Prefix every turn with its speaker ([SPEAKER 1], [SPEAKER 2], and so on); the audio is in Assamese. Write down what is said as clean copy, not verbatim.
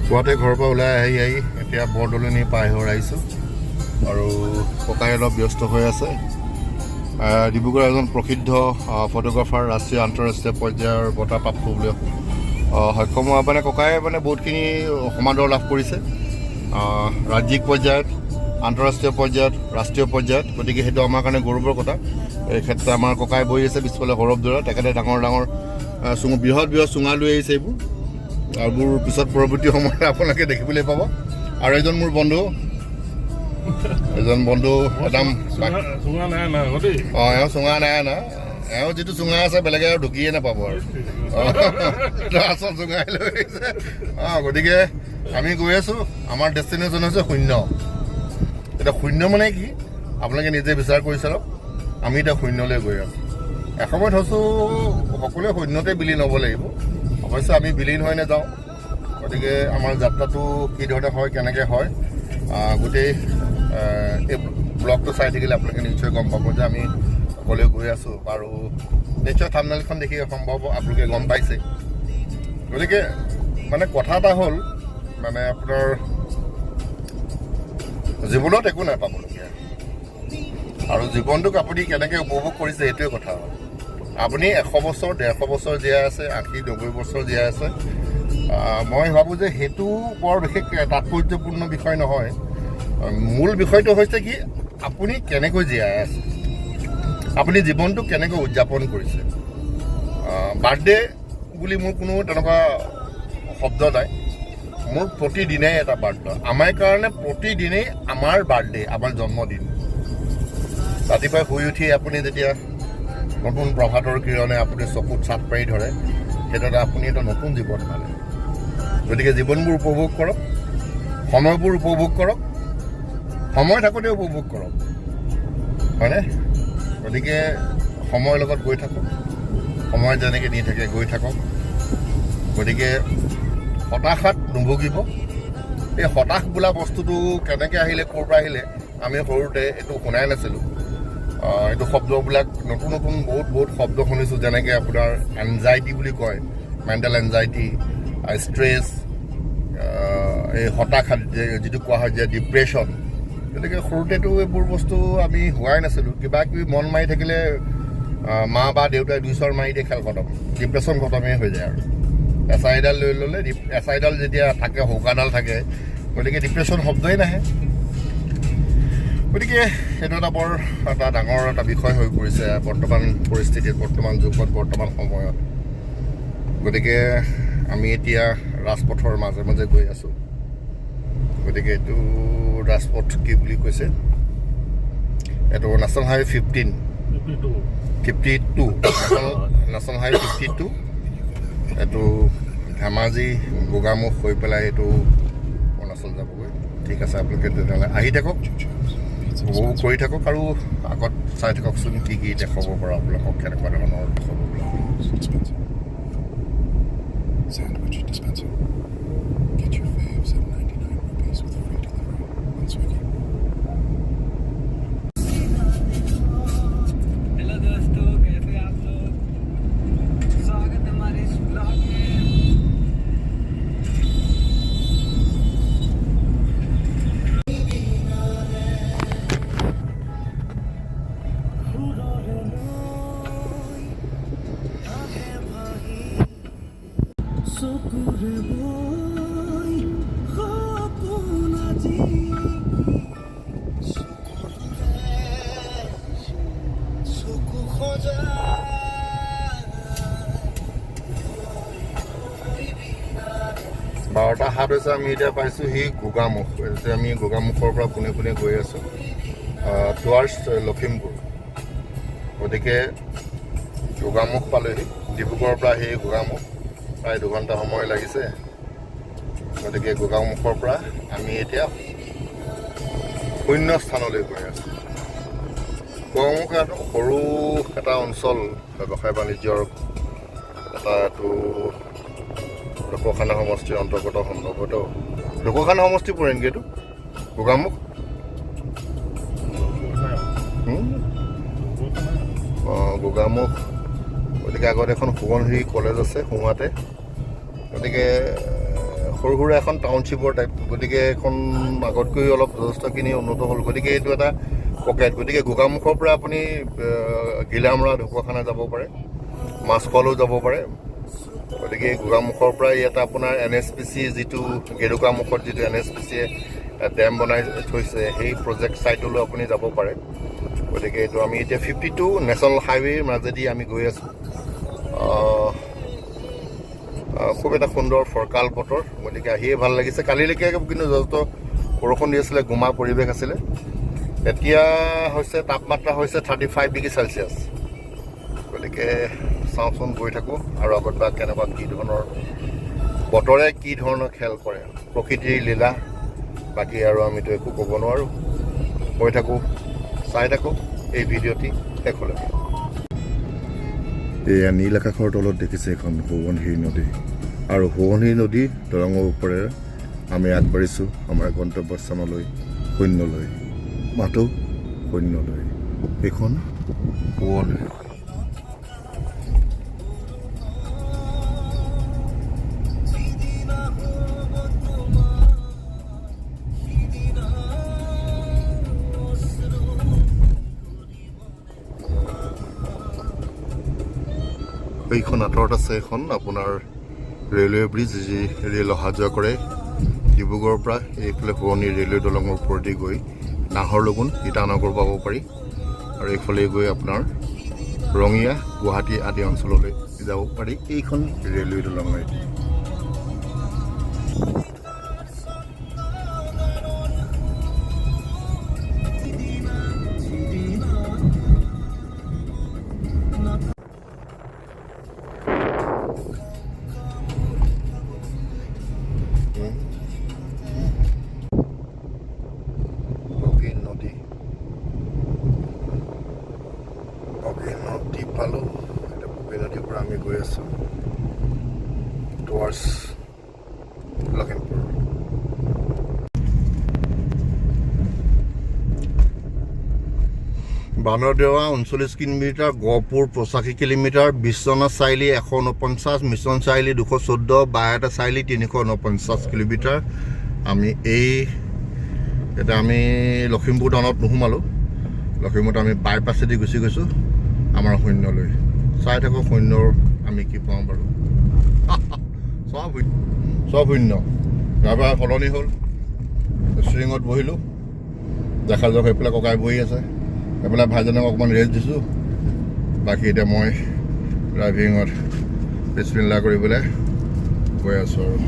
[SPEAKER 1] পুৱাতে ঘৰৰ পৰা ওলাই আহি এতিয়া বৰদলনি পাৰ হৈ আহিছোঁ আৰু ককাই অলপ ব্যস্ত হৈ আছে। ডিব্ৰুগড়ৰ এজন প্ৰসিদ্ধ ফটোগ্ৰাফাৰ, ৰাষ্ট্ৰীয় আন্তঃৰাষ্ট্ৰীয় পৰ্যায়ৰ বঁটা প্ৰাপ্ত হ'বলৈ সক্ষম হোৱা মানে ককাই মানে বহুতখিনি সমাদৰ লাভ কৰিছে ৰাজ্যিক পৰ্যায়ত, আন্তঃৰাষ্ট্ৰীয় পৰ্যায়ত, ৰাষ্ট্ৰীয় পৰ্যায়ত। গতিকে সেইটো আমাৰ কাৰণে গৌৰৱৰ কথা। এই ক্ষেত্ৰত আমাৰ ককাই বহি আছে পিছফালে সৌৰভ দুৱৰা, তেখেতে ডাঙৰ ডাঙৰ বৃহৎ বৃহৎ চুঙা লৈ আহিছে। এইবোৰ পিছত পৰৱৰ্তী সময়ত আপোনালোকে দেখিবলৈ পাব। আৰু এজন মোৰ বন্ধু, একদম এওঁ চুঙা নাই না, এওঁ যিটো চুঙা আছে বেলেগে আৰু ঢুকিয়ে নাপাব আৰু আচল চুঙাই লৈ আহিছে। গতিকে আমি গৈ আছোঁ, আমাৰ ডেষ্টিনেশ্যন হৈছে শূন্য। এতিয়া শূন্য মানে কি আপোনালোকে নিজে বিচাৰ কৰি চাওক। আমি এতিয়া শূন্যলৈ গৈ আছোঁ। এসময়ত হৈছোঁ সকলোৱে শূন্যতে বিলীন হ'ব লাগিব। অৱশ্যে আমি বিলীন হৈ নাযাওঁ। গতিকে আমাৰ যাত্ৰাটো কি ধৰণে হয়, কেনেকৈ হয়, গোটেই এই ব্লগটো চাই থাকিলে আপোনালোকে নিশ্চয় গম পাব যে আমি সকলোৱে গৈ আছোঁ। আৰু নিশ্চয় থাম্বনেইলখন দেখি সম্ভৱ আপোনালোকে গম পাইছে। গতিকে মানে কথা এটা হ'ল, মানে আপোনাৰ জীৱনত একো নাপাবলগীয়া, আৰু জীৱনটোক আপুনি কেনেকৈ উপভোগ কৰিছে সেইটোৱে কথা হ'ল। আপুনি 100 বছৰ, 150 বছৰ জীয়াই আছে, 80-90 বছৰ জীয়াই আছে। মই ভাবোঁ যে সেইটো বৰ বিশেষ তাৎপৰ্যপূৰ্ণ বিষয় নহয়। মূল বিষয়টো হৈছে কি আপুনি কেনেকৈ জীয়াই আছে, আপুনি জীৱনটো কেনেকৈ উদযাপন কৰিছে। বাৰ্থডে বুলি মোৰ কোনো তেনেকুৱা শব্দ নাই। মোৰ প্ৰতিদিনেই এটা বাৰ্থডে। আমাৰ কাৰণে প্ৰতিদিনেই আমাৰ বাৰ্থডে, আমাৰ জন্মদিন। ৰাতিপুৱাই শুই উঠি আপুনি যেতিয়া নতুন প্ৰভাতৰ কিৰণে আপুনি চকুত চাপ মাৰি ধৰে, সেইটো আপুনি এটা নতুন জীৱন পালে। গতিকে জীৱনবোৰ উপভোগ কৰক, সময়বোৰ উপভোগ কৰক, সময় থাকোঁতে উপভোগ কৰক, হয়নে? গতিকে সময়ৰ লগত গৈ থাকক, সময় যেনেকৈ নি থাকে গৈ থাকক। গতিকে হতাশাত নুভুগিব। এই হতাশ বোলা বস্তুটো কেনেকৈ আহিলে, ক'ৰ পৰা আহিলে, আমি সৰুতে এইটো শুনাই নাছিলোঁ। এইটো শব্দবিলাক নতুন নতুন বহুত শব্দ শুনিছোঁ। যেনেকৈ আপোনাৰ এনজাইটি বুলি কয়, মেণ্টেল এনজাইটি, ষ্ট্ৰেছ, এই হতাশা যিটো কোৱা হয় যে ডিপ্ৰেশ্যন। গতিকে সৰুতেতো এইবোৰ বস্তু আমি হোৱাই নাছিলোঁ। কিবা কিবি মন মাৰি থাকিলে মা বা দেউতাই 2 চৰ মাৰি দিয়ে, খেল খতম, ডিপ্ৰেশ্যন খতমেই হৈ যায়। আৰু এচাইডাল লৈ ল'লে, এচাইডাল যেতিয়া থাকে, শৌকাডাল থাকে, গতিকে ডিপ্ৰেশ্যন শব্দই নাহে। গতিকে সেইটো এটা বৰ এটা ডাঙৰ এটা বিষয় হৈ পৰিছে বৰ্তমান পৰিস্থিতিত, বৰ্তমান যুগত, বৰ্তমান সময়ত। গতিকে আমি এতিয়া ৰাজপথৰ মাজে মাজে গৈ আছোঁ। গতিকে এইটো ৰাজপথ কি বুলি কৈছে, এইটো নেশ্যনেল হাইৱে 52 নেশ্যনেল হাইৱে 52। এইটো ধেমাজি গোগামুখ হৈ পেলাই এইটো অৰুণাচল যাবগৈ। ঠিক আছে, আপোনালোকে তেনেহ'লে আহি থাকক, উপভোগ কৰি থাকক, আৰু আগত চাই থাককচোন কি কি দেখাব পৰা আপোনালোকক, কেনেকুৱা ধৰণৰ দেখাব পৰা।
[SPEAKER 2] Sandwich dispenser. Get your faves at 99 rupees with free delivery on Swiggy.
[SPEAKER 3] Hello दोस्तों, कैसे हैं आप लोग? स्वागत है हमारे इस ब्लॉग में।
[SPEAKER 1] বাৰটা 7 হৈছে। আমি এতিয়া পাইছোঁ সি গোগামুখ। এতিয়া আমি গোগামুখৰ পৰা পোনে পোনে গৈ আছোঁ টুৱাৰ্ডছ লখিমপুৰ। গতিকে গোগামুখ পালেহি। ডিব্ৰুগড়ৰ পৰা সেই গোগামুখ প্ৰায় 2 ঘণ্টা সময় লাগিছে। গতিকে গোগামুখৰ পৰা আমি এতিয়া শূন্য স্থানলৈ গৈ আছোঁ। গোগামুখ সৰু এটা অঞ্চল, ব্যৱসায় বাণিজ্যৰ এটা এইটো ঢকুৱাখানা সমষ্টিৰ অন্তৰ্গত সম্ভৱত। ঢকুৱাখানা সমষ্টি পৰে নেকি এইটো গোগামুখ? গোগামুখ। গতিকে আগত এখন সোৱণশিৰি কলেজ আছে সোঁহাতে। গতিকে সৰু সুৰা এখন টাউনশ্বিপৰ টাইপ, গতিকে এখন আগতকৈ অলপ যথেষ্টখিনি উন্নত হ'ল। গতিকে এইটো এটা পকেট। গতিকে গোগামুখৰ পৰা আপুনি গিলামৰা ঢকুৱাখানা যাব পাৰে, মাছখোৱালৈও যাব পাৰে। গতিকে গোগামুখৰ পৰা ইয়াত আপোনাৰ NSPC যিটো গেৰুকামুখত যিটো NSPCয়ে ডেম বনাই থৈছে সেই প্ৰজেক্ট ছাইটলৈ আপুনি যাব পাৰে। গতিকে এইটো আমি এতিয়া 52 নেশ্যনেল হাইৱেৰ মাজেদি আমি গৈ আছোঁ। খুব এটা সুন্দৰ ফৰকাল বতৰ, গতিকে আহিয়ে ভাল লাগিছে। কালিলৈকে কিন্তু যথেষ্ট বৰষুণ দি আছিলে, গোমা পৰিৱেশ আছিলে। এতিয়া হৈছে তাপমাত্ৰা হৈছে 35 ডিগ্ৰী চেলচিয়াছ। গতিকে চাওঁচোন গৈ থাকোঁ আৰু আগত বা কেনেকুৱা কি ধৰণৰ বতৰে কি ধৰণৰ খেল কৰে, প্ৰকৃতিৰ লীলা। বাকী আৰু আমিতো একো ক'ব নোৱাৰোঁ। গৈ থাকোঁ, চাই থাকোঁ এই ভিডিঅ'টি শেষলৈকে। এয়া নীল আকাশৰ তলত দেখিছে এখন সোৱণশিৰি নদী, আৰু সোৱণশিৰি নদী দলঙৰ ওপৰেৰে আমি আগবাঢ়িছোঁ আমাৰ গন্তব্যস্থানলৈ, শূন্যলৈ, মাথো শূন্যলৈ। এইখন সোৱণশিৰি। এইখন আঁতৰত আছে এখন আপোনাৰ ৰেলৱে ব্ৰিজ, যি ৰেল অহা যোৱা কৰে ডিব্ৰুগড়ৰ পৰা এইফালে সোৱণি ৰেলৱে দলঙৰ ওপৰেদি গৈ নাহৰলগুন ইটানগৰ পাব পাৰি, আৰু এইফালে গৈ আপোনাৰ ৰঙিয়া গুৱাহাটী আদি অঞ্চললৈ যাব পাৰি এইখন ৰেলৱে দলঙেদি। নদী পালোঁ। এতিয়া বগী নদীৰ পৰা আমি গৈ আছোঁ towards Lakhimpur. Banardewa 39 kilometre, Gohpur 85 kilometre, Biswanath Chariali 149, Mission Chariali 214, Baihata Chariali 349 kilometre. আমি এতিয়া আমি লখিমপুৰ টাউনত নোসোমালোঁ। লখিমপুৰত আমি বাইপাছেদি গুচি গৈছোঁ আমাৰ শূন্যলৈ। চাই থাকোঁ শূন্যৰ আমি কি পাওঁ বাৰু। চব শূন্য। ড্ৰাইভাৰ সলনি হ'ল, ষ্ট্ৰিঙত বহিলোঁ। দেখা যাওক সেইফালে ককাই বহি আছে, সেইফালে ভাইজনক অকণমান ৰেষ্ট দিছোঁ। বাকী এতিয়া মই ড্ৰাইভিঙত বিচমিল্লাহ কৰিবলৈ গৈ আছোঁ আৰু।